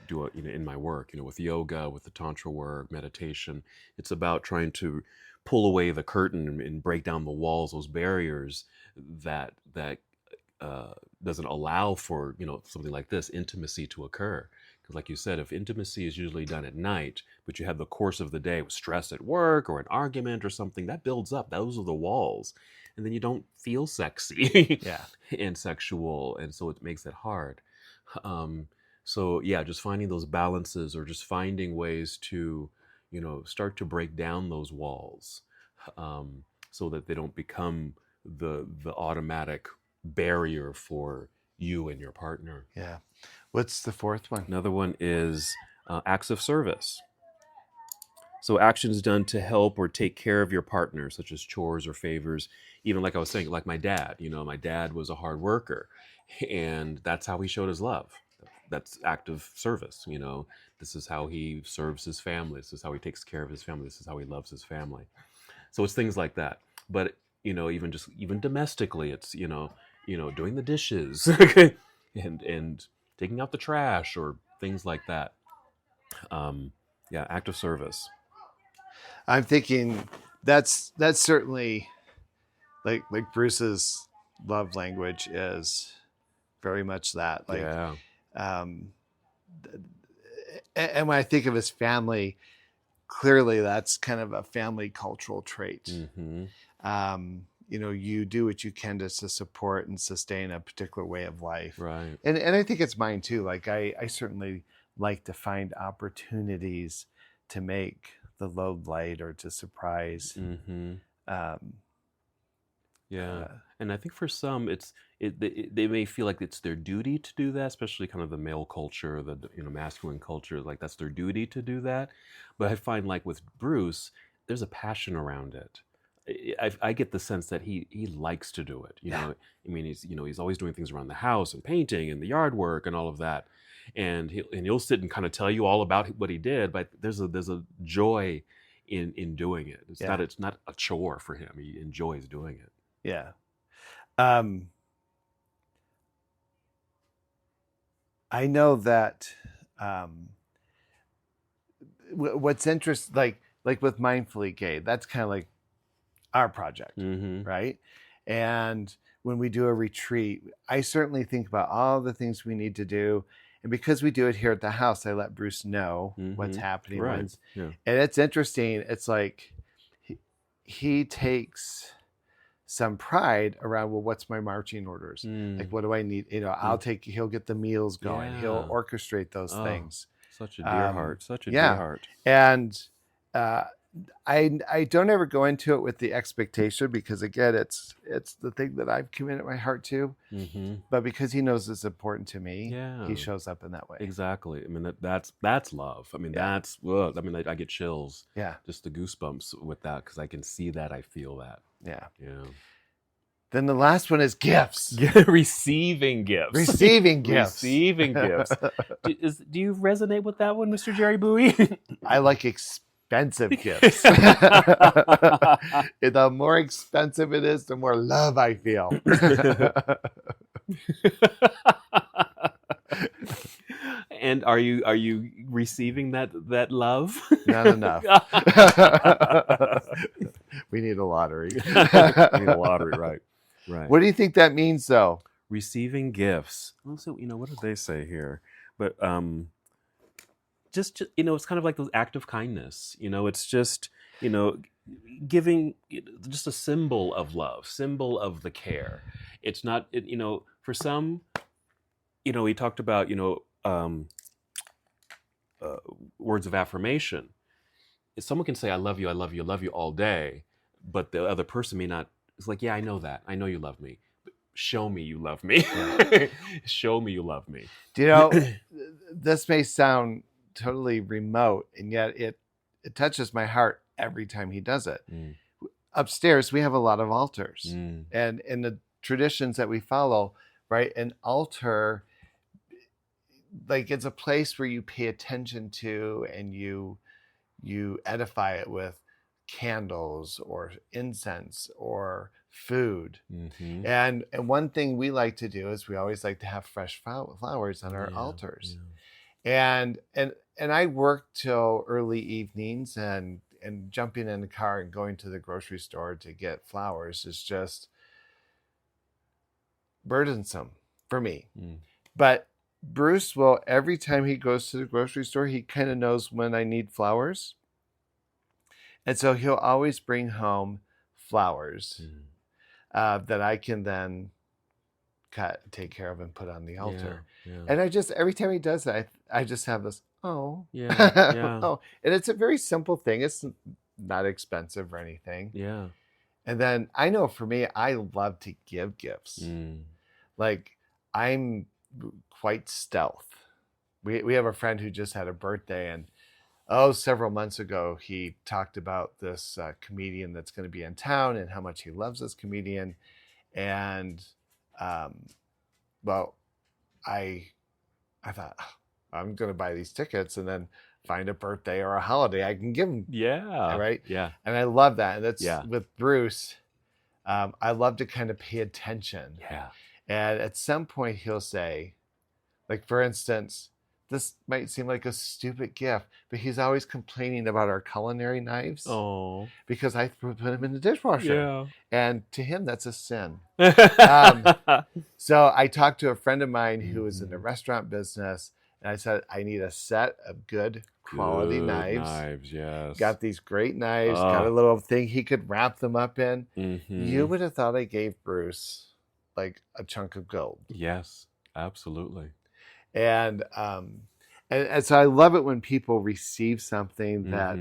do, in my work. With yoga, with the tantra work, meditation. It's about trying to pull away the curtain and break down the walls, those barriers that uh, doesn't allow for something like this intimacy to occur. Because, like you said, if intimacy is usually done at night, but you have the course of the day with stress at work or an argument or something, that builds up. Those are the walls, and then you don't feel sexy Yeah. and sexual, and so it makes it hard. Um, so yeah, just finding those balances, or just finding ways to, start to break down those walls, so that they don't become the automatic barrier for you and your partner. Yeah. What's the fourth one? Another one is acts of service. So actions done to help or take care of your partner, such as chores or favors. Even like I was saying, like my dad. My dad was a hard worker, and that's how he showed his love. That's active service. This is how he serves his family. This is how he takes care of his family. This is how he loves his family. So it's things like that. But even domestically, it's doing the dishes and taking out the trash or things like that. Yeah, active service. I'm thinking that's certainly like Bruce's love language is very much that. Like, Yeah. um, and when I think of his family, clearly that's kind of a family cultural trait. Mm-hmm. You do what you can to support and sustain a particular way of life. Right. And I think it's mine too. Like I certainly like to find opportunities to make the load light or to surprise. Mm-hmm. Um, Yeah. uh, And I think for some, they may feel like it's their duty to do that, especially kind of the male culture, the masculine culture, like that's their duty to do that. But I find like with Bruce, there's a passion around it. I get the sense that he likes to do it. yeah, I mean, he's always doing things around the house and painting and the yard work and all of that, and he'll sit and kind of tell you all about what he did. But there's a joy in doing it. yeah, It's not a chore for him. He enjoys doing it. yeah. Um, I know that what's interesting, like with Mindfully Gay, that's kind of like our project, Mm-hmm. right? And when we do a retreat, I certainly think about all the things we need to do. And because we do it here at the house, I let Bruce know what's Mm-hmm. happening. Right. Yeah. And it's interesting. It's like he takes some pride around, well, what's my marching orders? Like, what do I need? He'll get the meals going. Yeah. He'll orchestrate those Oh, things. such a dear heart. Such a dear Yeah. heart. And I don't ever go into it with the expectation, because again, it's the thing that I've committed my heart to. Mm-hmm. But because he knows it's important to me, Yeah. he shows up in that way. Exactly. I mean, that's love. I mean, Yeah. I mean, I get chills. Yeah. Just the goosebumps with that, because I can see that. I feel that. Yeah. Yeah. Then the last one is gifts. Receiving gifts. Receiving gifts. Receiving gifts. Do you resonate with that one, Mr. Jerry Buie? I like expensive gifts. The more expensive it is, the more love I feel. And are you receiving that love? Not enough. We need a lottery. We need a lottery, right? Right. What do you think that means, though? Receiving gifts. Also, what did they say here? But just it's kind of like those act of kindness. It's just giving, just a symbol of love, symbol of the care. It's not for some. We talked about words of affirmation. If someone can say I love you, I love you, I love you all day, but the other person may not. It's like, yeah, I know that. I know you love me. But show me you love me. Show me you love me. Do this may sound totally remote, and yet it touches my heart every time he does it. Mm. Upstairs, we have a lot of altars, Mm. and in the traditions that we follow, right, an altar, like, it's a place where you pay attention to, and you edify it with candles or incense or food. Mm-hmm. And one thing we like to do is we always like to have fresh flowers on our Yeah. altars. Yeah. And I work till early evenings, and jumping in the car and going to the grocery store to get flowers is just burdensome for me. Mm. But Bruce will, every time he goes to the grocery store, he kind of knows when I need flowers. And so he'll always bring home flowers that I can then cut, take care of, and put on the altar. Yeah. Yeah. And I just, every time he does that, I just have this, oh. Yeah. Yeah. Oh. And it's a very simple thing. It's not expensive or anything. Yeah. And then I know for me, I love to give gifts. Like, I'm quite stealth. We have a friend who just had a birthday, and several months ago, he talked about this comedian that's going to be in town and how much he loves this comedian. And, well, I thought, I'm going to buy these tickets and then find a birthday or a holiday I can give him. Yeah. Right? Yeah. And I love that. And that's Yeah. with Bruce. I love to kind of pay attention. Yeah. And at some point he'll say, like, for instance, this might seem like a stupid gift, but he's always complaining about our culinary knives. Oh. Because I put them in the dishwasher. Yeah. And to him, that's a sin. So I talked to a friend of mine who was in the restaurant business, and I said, I need a set of good quality knives. Yes. Got these great knives, got a little thing he could wrap them up in. You would have thought I gave Bruce like a chunk of gold. Yes, absolutely. And so I love it when people receive something that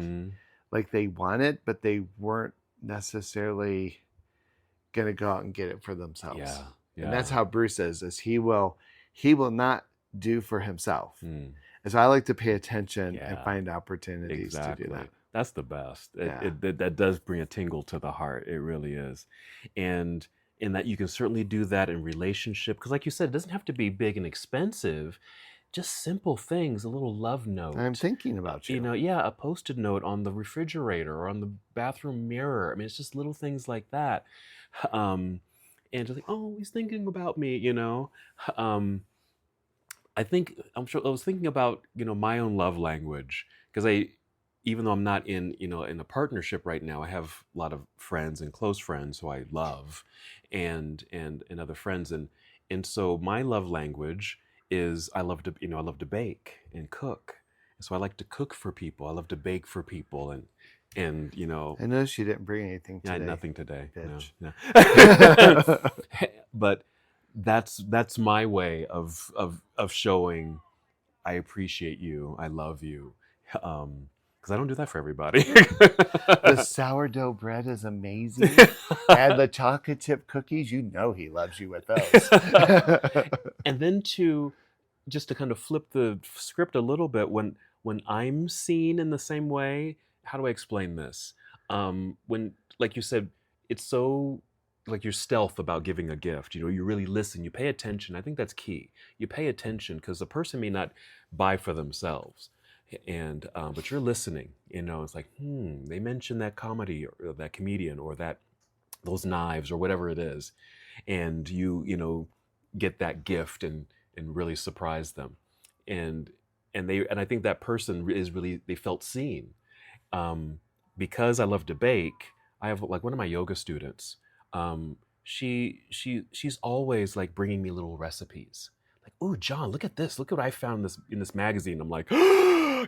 like they want it, but they weren't necessarily going to go out and get it for themselves. Yeah. Yeah. And that's how Bruce is he will not do for himself. And so I like to pay attention and find opportunities to do that. That's the best. That does bring a tingle to the heart. It really is. And in that you can certainly do that in relationship, because like you said, it doesn't have to be big and expensive. Just simple things, a little love note. I'm thinking about you. A Post-it note on the refrigerator or on the bathroom mirror. I mean, it's just little things like that. And just like, oh, he's thinking about me, I was thinking about, my own love language, because even though I'm not in a partnership right now, I have a lot of friends and close friends who I love, and other friends, and so my love language is I love to bake and cook. So I like to cook for people. I love to bake for people, and I noticed you didn't bring anything today. Nothing today. Bitch. No. But that's my way of showing I appreciate you, I love you, because I don't do that for everybody. The sourdough bread is amazing, and the chocolate chip cookies, he loves you with those. And then to kind of flip the script a little bit, when I'm seen in the same way, how do I explain this? When, like you said, it's so like you're stealth about giving a gift. You really listen, you pay attention. I think that's key. You pay attention because the person may not buy for themselves, and but you're listening. It's like, they mentioned that comedy or that comedian or those knives or whatever it is, and you get that gift and really surprise them, and I think that person is really, they felt seen. Because I love to bake, I have like one of my yoga students. She's always like bringing me little recipes. Like, oh, John, look at this. Look what I found in this magazine. I'm like,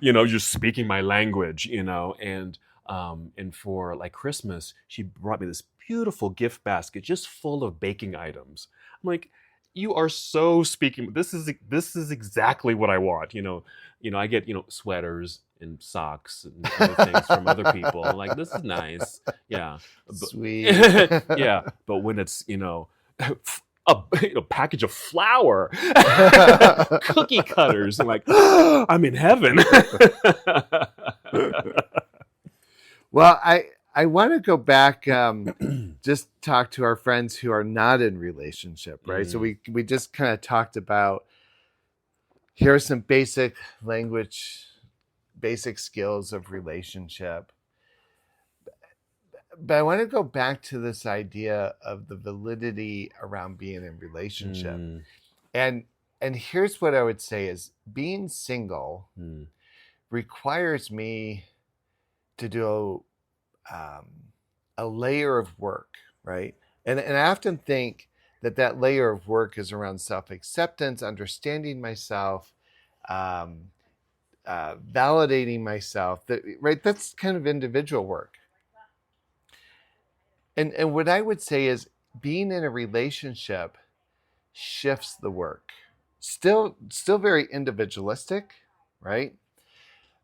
just speaking my language, and for like Christmas, she brought me this beautiful gift basket just full of baking items. I'm like, you are so speaking. This is exactly what I want. I get sweaters and socks and other things from other people. I'm like, this is nice. Yeah. Sweet. Yeah. But when it's, package of flour, cookie cutters. I'm like, I'm in heaven. Well, I want to go back, just talk to our friends who are not in relationship, right? So we just kind of talked about, here are some basic language, basic skills of relationship. But I want to go back to this idea of the validity around being in relationship. And here's what I would say is, being single requires me to do a layer of work, right? And I often think that layer of work is around self-acceptance, understanding myself, validating myself, right? That's kind of individual work. And what I would say is, being in a relationship shifts the work. Still very individualistic, right?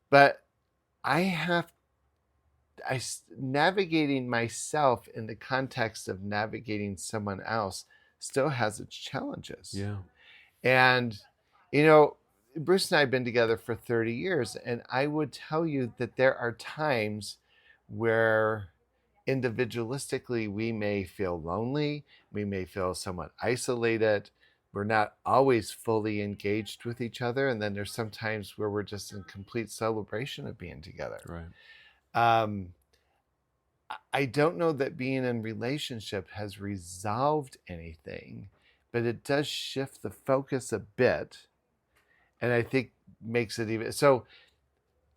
But navigating myself in the context of navigating someone else still has its challenges. Yeah. And, Bruce and I have been together for 30 years, and I would tell you that there are times where individualistically we may feel lonely, we may feel somewhat isolated, we're not always fully engaged with each other, and then there's some times where we're just in complete celebration of being together. Right. I don't know that being in relationship has resolved anything, but it does shift the focus a bit, and I think makes it even so.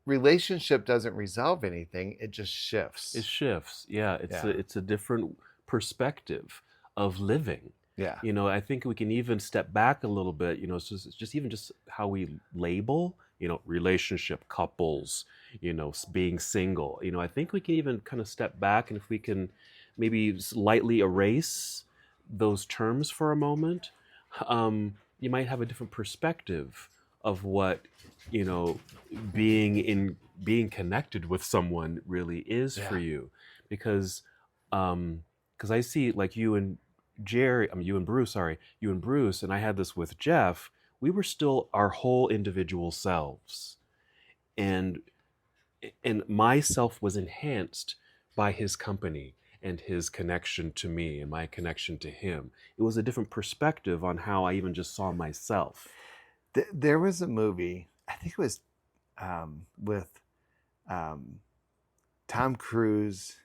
Relationship doesn't resolve anything; it just shifts. It shifts. Yeah, it's a different perspective of living. Yeah. I think we can even step back a little bit. It's just how we label, relationship, couples, being single. I think we can even kind of step back, and if we can maybe lightly erase those terms for a moment, you might have a different perspective of what being connected with someone really is for you, because I see, like, you and Bruce, and I had this with Jeff. We were still our whole individual selves, and myself was enhanced by his company and his connection to me and my connection to him. It was a different perspective on how I even just saw myself. There was a movie, I think it was with Tom Cruise.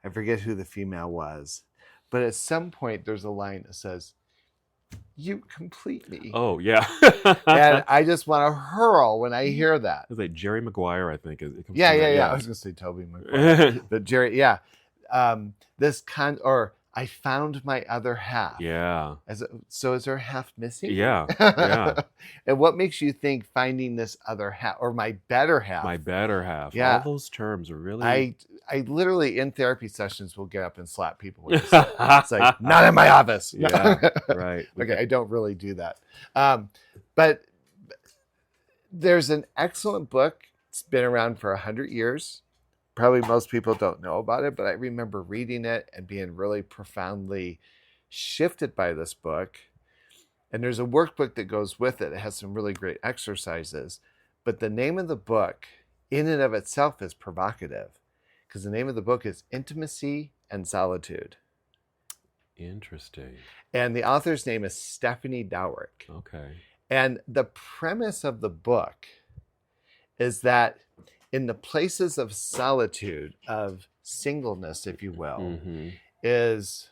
I forget who the female was, but at some point there's a line that says, "You complete me." Oh, yeah. And I just want to hurl when I hear that. It's like Jerry Maguire, I think. Yeah. I was going to say Toby Maguire. But Jerry, yeah. I found my other half. Yeah. So is there half missing? Yeah. Yeah. And what makes you think finding this other half, or my better half? My better half. Yeah. All those terms are really... I literally, in therapy sessions, will get up and slap people when they say it. It's like, not in my office. Yeah, right. Okay, I don't really do that. But there's an excellent book. It's been around for 100 years. Probably most people don't know about it, but I remember reading it and being really profoundly shifted by this book. And there's a workbook that goes with it. It has some really great exercises. But the name of the book, in and of itself, is provocative, because the name of the book is Intimacy and Solitude. Interesting. And the author's name is Stephanie Dowrick. Okay. And the premise of the book is that in the places of solitude, of singleness, if you will, is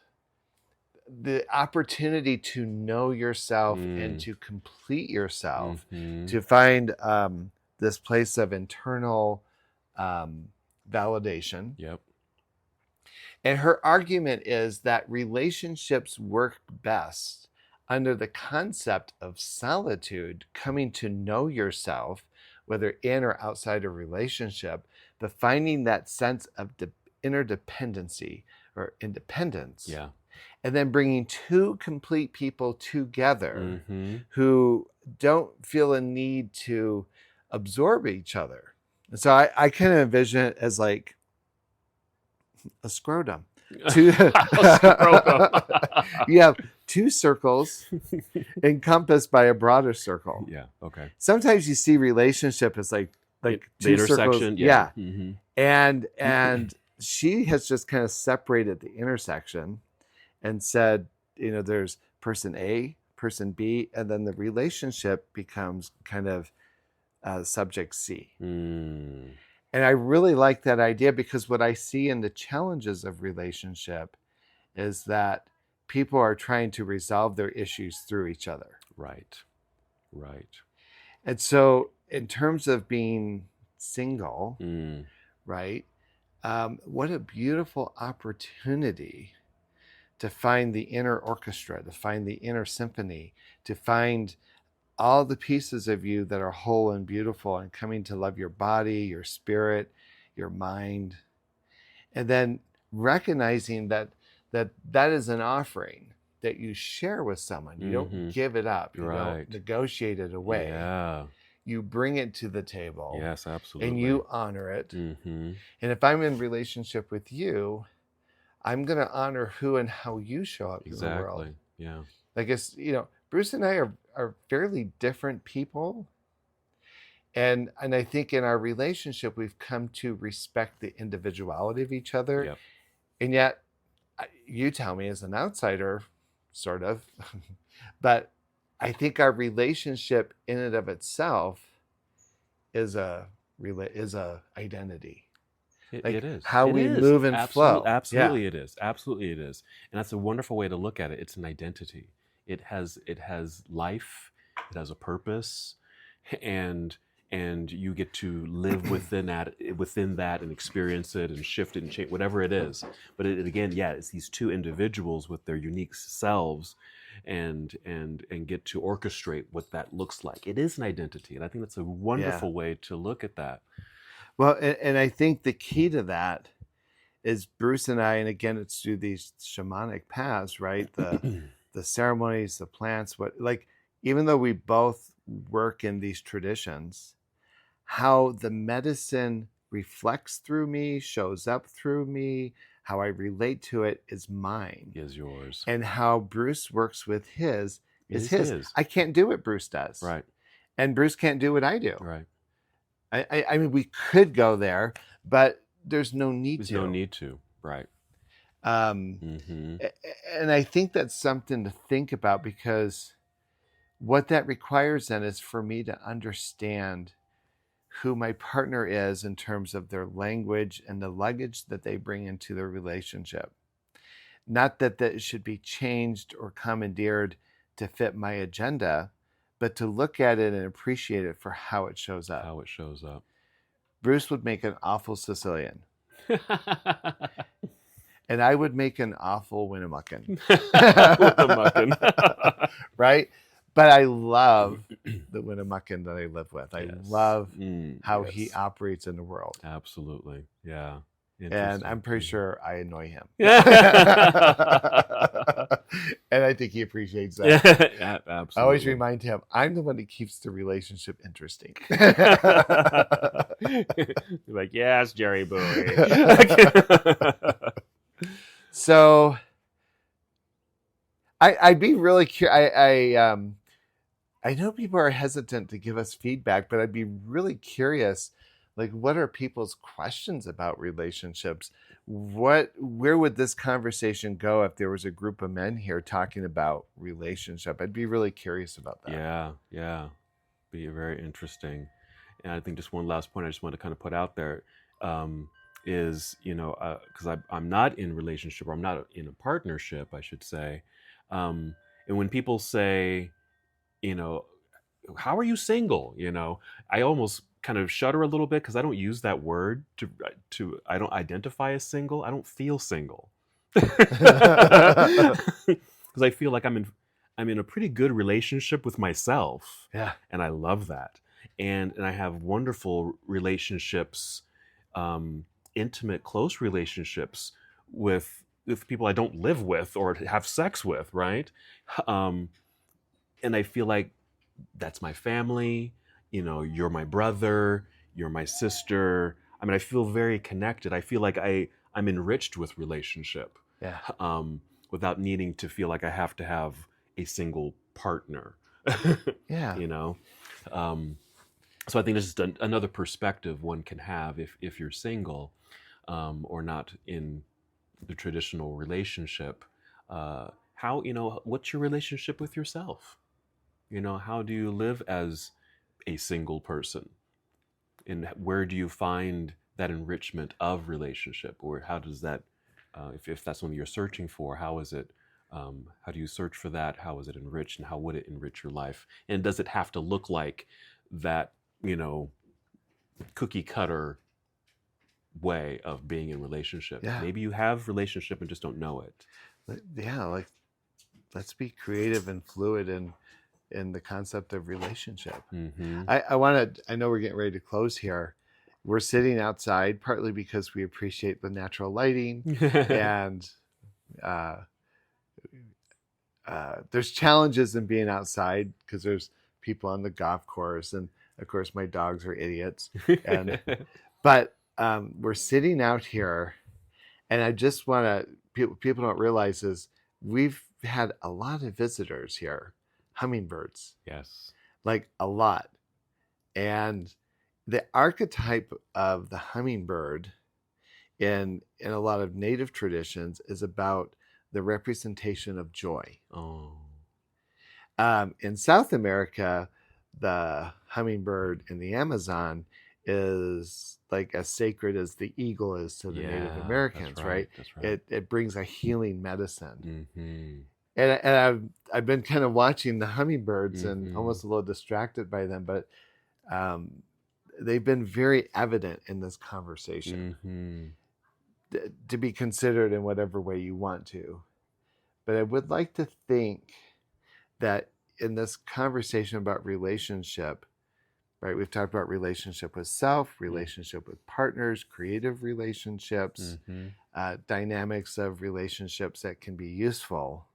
the opportunity to know yourself and to complete yourself, to find this place of internal validation. Yep. And her argument is that relationships work best under the concept of solitude, coming to know yourself, whether in or outside a relationship, but finding that sense of interdependency or independence. Yeah. And then bringing two complete people together who don't feel a need to absorb each other. And so I kind of envision it as like a scrotum. You have two circles encompassed by a broader circle. Yeah. Okay. Sometimes you see relationship as like The two circles. intersection. Yeah. Yeah. And she has just kind of separated the intersection and said, there's person A, person B, and then the relationship becomes kind of subject C. Mm. And I really like that idea, because what I see in the challenges of relationship is that people are trying to resolve their issues through each other. Right. Right. And so in terms of being single, right, what a beautiful opportunity to find the inner orchestra, to find the inner symphony, to find all the pieces of you that are whole and beautiful and coming to love your body, your spirit, your mind. And then recognizing that is an offering that you share with someone. You don't give it up. You don't negotiate it away. Yeah. You bring it to the table. Yes, absolutely. And you honor it. And if I'm in relationship with you, I'm going to honor who and how you show up in the world. Yeah. I guess, Bruce and I are fairly different people. And I think in our relationship, we've come to respect the individuality of each other. Yep. And yet, you tell me as an outsider, sort of, but I think our relationship in and of itself is a identity. It is how we move and flow. Absolutely, it is. Absolutely, it is. And that's a wonderful way to look at it. It's an identity. It has life. It has a purpose, and you get to live within that and experience it and shift it and change whatever it is. But again, it's these two individuals with their unique selves, and get to orchestrate what that looks like. It is an identity, and I think that's a wonderful way to look at that. Well, and I think the key to that is Bruce and I, and again, it's through these shamanic paths, right? The ceremonies, the plants, even though we both work in these traditions, how the medicine reflects through me, shows up through me, how I relate to it is mine. Is yours. And how Bruce works with his is his. I can't do what Bruce does. Right. And Bruce can't do what I do. Right. I mean, we could go there, but there's no need to. There's no need to. Right. And I think that's something to think about, because what that requires then is for me to understand who my partner is in terms of their language and the luggage that they bring into their relationship. Not that it should be changed or commandeered to fit my agenda, but to look at it and appreciate it for how it shows up. How it shows up. Bruce would make an awful Sicilian. And I would make an awful Winnemuccan. Right? But I love the Winnemuccan that I live with. I love how he operates in the world. Absolutely. Yeah. And I'm pretty sure I annoy him. And I think he appreciates that. Yeah, absolutely. I always remind him, I'm the one that keeps the relationship interesting. You're like, yes, Jerry Buie. So I'd be really curious. I know people are hesitant to give us feedback, but I'd be really curious, what are people's questions about relationships? Where would this conversation go if there was a group of men here talking about relationship? I'd be really curious about that. Yeah. Be very interesting. And I think just one last point I just want to kind of put out there is, because I'm not in a relationship, or I'm not in a partnership, I should say. And when people say, how are you single? I almost kind of shudder a little bit, because I don't use that word to I don't identify as single. I don't feel single. Because I feel like I'm in a pretty good relationship with myself. Yeah. And I love that. And I have wonderful relationships, intimate, close relationships with people I don't live with or have sex with, right? And I feel like that's my family. You're my brother, you're my sister. I mean, I feel very connected. I feel like I'm enriched with relationship. Yeah. without needing to feel like I have to have a single partner. Yeah. You know, so I think this is another perspective one can have if you're single, or not in the traditional relationship. How, what's your relationship with yourself? How do you live as a single person? And where do you find that enrichment of relationship? Or how does that, if that's something you're searching for, how is it, how do you search for that? How is it enriched, and how would it enrich your life? And does it have to look like that, cookie cutter way of being in relationship? Yeah. Maybe you have relationship and just don't know it. Yeah, like, let's be creative and fluid in the concept of relationship. Mm-hmm. I know we're getting ready to close here. We're sitting outside partly because we appreciate the natural lighting, and there's challenges in being outside because there's people on the golf course, and of course my dogs are idiots. But we're sitting out here, and I just want to, people don't realize is we've had a lot of visitors here, hummingbirds. Yes. Like a lot. And the archetype of the hummingbird in a lot of native traditions is about the representation of joy. Oh. In South America, the hummingbird in the Amazon is like as sacred as the eagle is to the Native Americans, right? That's right. It brings a healing medicine. Mm-hmm. And I've been kind of watching the hummingbirds and Mm-hmm. almost a little distracted by them, but they've been very evident in this conversation. Mm-hmm. To be considered in whatever way you want to. But I would like to think that in this conversation about relationship, right? We've talked about relationship with self, relationship with partners, creative relationships, dynamics of relationships that can be useful.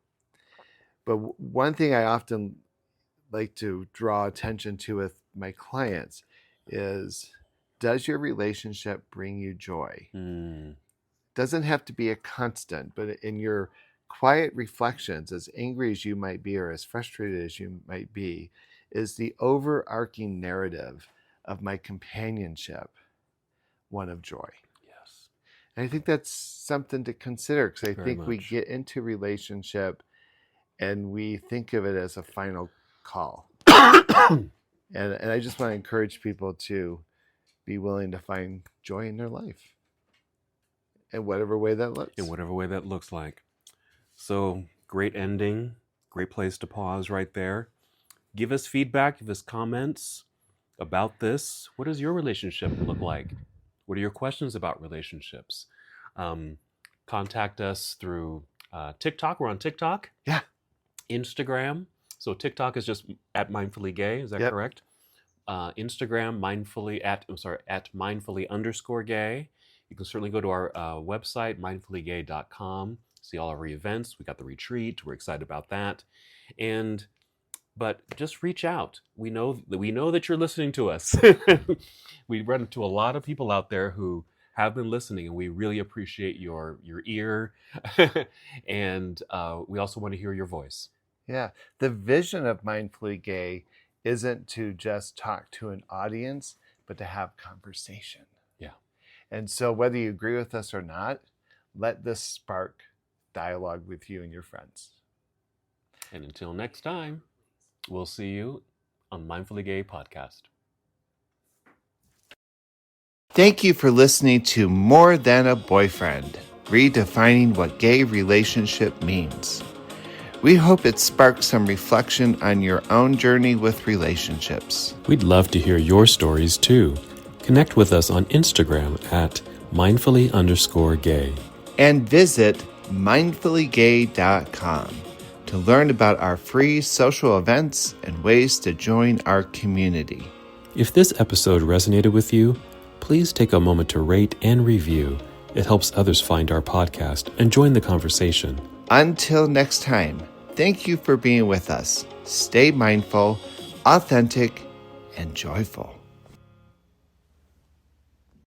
But one thing I often like to draw attention to with my clients is, does your relationship bring you joy? Doesn't have to be a constant, but in your quiet reflections, as angry as you might be or as frustrated as you might be, is the overarching narrative of my companionship one of joy? Yes. And I think that's something to consider, because I think we much. get into relationship and we think of it as a final call. and I just want to encourage people to be willing to find joy in their life in whatever way that looks. In whatever way that looks like. So, great ending. Great place to pause right there. Give us feedback, give us comments about this. What does your relationship look like? What are your questions about relationships? Contact us through TikTok. We're on TikTok. Yeah. Instagram. So TikTok is just at mindfully gay. Is that correct? Instagram, at mindfully_gay. You can certainly go to our website, mindfullygay.com. See all our events. We got the retreat. We're excited about that. But just reach out. We know that you're listening to us. We run into a lot of people out there who have been listening, and we really appreciate your ear. And we also want to hear your voice. Yeah. The vision of Mindfully Gay isn't to just talk to an audience, but to have conversation. Yeah. And so whether you agree with us or not, let this spark dialogue with you and your friends. And until next time, we'll see you on Mindfully Gay Podcast. Thank you for listening to More Than a Boyfriend, redefining what gay relationship means. We hope it sparks some reflection on your own journey with relationships. We'd love to hear your stories too. Connect with us on Instagram at mindfully_gay. And visit mindfullygay.com to learn about our free social events and ways to join our community. If this episode resonated with you, please take a moment to rate and review. It helps others find our podcast and join the conversation. Until next time, thank you for being with us. Stay mindful, authentic, and joyful.